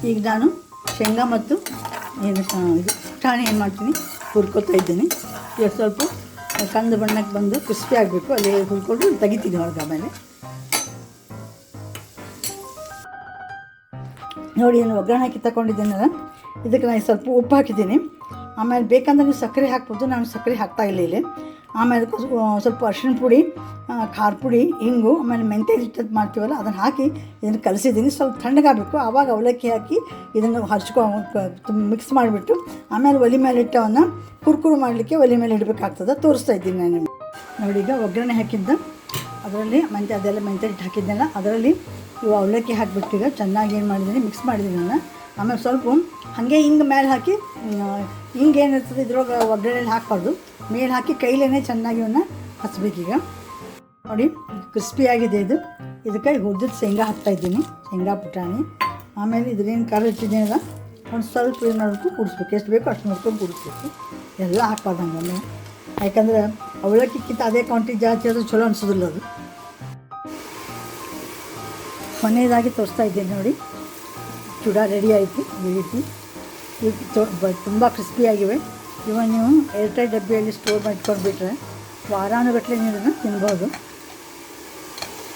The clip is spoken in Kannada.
ಈಗ ನಾನು ಶೇಂಗಾ ಮತ್ತು ಇದು ಪುಟಾಣಿ ಏನು ಮಾಡ್ತೀನಿ ಹುರ್ಕೊತಾ ಇದ್ದೀನಿ. ಈಗ ಸ್ವಲ್ಪ ಕಂದು ಬಣ್ಣಕ್ಕೆ ಬಂದು ಕ್ರಿಸ್ಪಿ ಆಗಬೇಕು, ಅಲ್ಲಿ ಹುರ್ಕೊಂಡು ತೆಗಿತೀನಿ ಹೊರಗೆ. ಆಮೇಲೆ ನೋಡಿ ನಾನು ಒಗ್ಗರಣೆ ಹಾಕಿ ತಗೊಂಡಿದ್ದೀನಲ್ಲ, ಇದಕ್ಕೆ ನಾನು ಸ್ವಲ್ಪ ಉಪ್ಪು ಹಾಕಿದ್ದೀನಿ. ಆಮೇಲೆ ಬೇಕಂದ್ರೆ ನೀವು ಸಕ್ಕರೆ ಹಾಕ್ಬೋದು, ನಾನು ಸಕ್ಕರೆ ಹಾಕ್ತಾಯಿಲ್ಲ ಇಲ್ಲಿ. ಆಮೇಲೆ ಸ್ವಲ್ಪ ಅರಿಶಿಣ ಪುಡಿ, ಖಾರ ಪುಡಿ, ಹಿಂಗು, ಆಮೇಲೆ ಮೆಂತ್ಯ ಹಿಟ್ಟು ಮಾಡ್ತೀವಲ್ಲ ಅದನ್ನು ಹಾಕಿ ಇದನ್ನು ಕಲಸಿದ್ದೀನಿ. ಸ್ವಲ್ಪ ತಣ್ಣಗಾಗಬೇಕು, ಆವಾಗ ಅವಲಕ್ಕಿ ಹಾಕಿ ಇದನ್ನು ಮಿಕ್ಸ್ ಮಾಡಿಬಿಟ್ಟು ಆಮೇಲೆ ಒಲೆ ಮೇಲೆ ಇಟ್ಟವನ್ನು ಕುರ್ಕುರು ಮಾಡಲಿಕ್ಕೆ ಒಲೆ ಮೇಲೆ ಇಡಬೇಕಾಗ್ತದೆ. ತೋರಿಸ್ತಾ ಇದ್ದೀನಿ ನಾನು. ನೋಡಿ ಈಗ ಒಗ್ಗರಣೆ ಹಾಕಿದ್ದು ಅದರಲ್ಲಿ ಮೆಂತ್ಯ ಹಿಟ್ಟು ಹಾಕಿದ್ದೆನಲ್ಲ ಅದರಲ್ಲಿ ಇವು ಅವಲಕ್ಕಿ ಹಾಕಿಬಿಟ್ಟು ಈಗ ಚೆನ್ನಾಗಿ ಏನು ಮಾಡಿದ್ದೀನಿ, ಮಿಕ್ಸ್ ಮಾಡಿದ್ದೀನಿ ನಾನು. ಆಮೇಲೆ ಸ್ವಲ್ಪ ಹಾಗೆ ಹಿಂಗೆ ಮೇಲೆ ಹಾಕಿ, ಹಿಂಗೆ ಏನಿರ್ತದೆ ಇದ್ರೊಳಗೆ ಒಗ್ಗರಣೆಯಲ್ಲಿ ಹಾಕಬಾರ್ದು, ಮೇಲೆ ಹಾಕಿ ಕೈಲೇ ಚೆನ್ನಾಗಿ ಇವನ್ನ ಹಚ್ಬೇಕೀಗ. ನೋಡಿ ಕ್ರಿಸ್ಪಿಯಾಗಿದೆ ಇದು. ಇದಕ್ಕೆ ಹುರಿದಿದ್ದು ಶೇಂಗಾ ಹಾಕ್ತಾಯಿದ್ದೀನಿ, ಶೇಂಗಾ ಪುಟಾಣಿ. ಆಮೇಲೆ ಇದ್ರೇನು ಖಾರ ಇಟ್ಟಿದ್ದೀನಲ್ಲ ಒಂದು ಸ್ವಲ್ಪ ಏನು ಮಾಡಬೇಕು, ಕೂಡಿಸ್ಬೇಕು, ಎಷ್ಟು ಬೇಕೋ ಅಷ್ಟು ನೋಡ್ಕೊಂಡು ಕೂಡಿಸ್ಬೇಕು. ಎಲ್ಲ ಹಾಕ್ಬಾರ್ದು ಹಂಗೆ, ಯಾಕಂದ್ರೆ ಅವಲಕ್ಕಿಕ್ಕಿಂತ ಅದೇ ಕ್ವಾಂಟಿಟಿ ಜಾಸ್ತಿ ಆದರೂ ಚಲೋ ಅನಿಸೋದಿಲ್ಲ ಅದು. ಕೊನೆಯದಾಗಿ ತೋರಿಸ್ತಾ ಇದ್ದೀನಿ ನೋಡಿ, ಚೂಡ ರೆಡಿ ಆಯಿತು. ಈ ರೀತಿ ತುಂಬ ಕ್ರಿಸ್ಪಿಯಾಗಿವೆ. ಇವಾಗ ನೀವು ಏರ್ಟೈಟ್ ಡಬ್ಬಿಯಲ್ಲಿ ಸ್ಟೋರ್ ಮಾಡಿಟ್ಕೊಂಡ್ಬಿಟ್ರೆ ವಾರಾನುಗಟ್ಟಲೆ ನೀವು ಇದನ್ನು ತಿನ್ಬೋದು.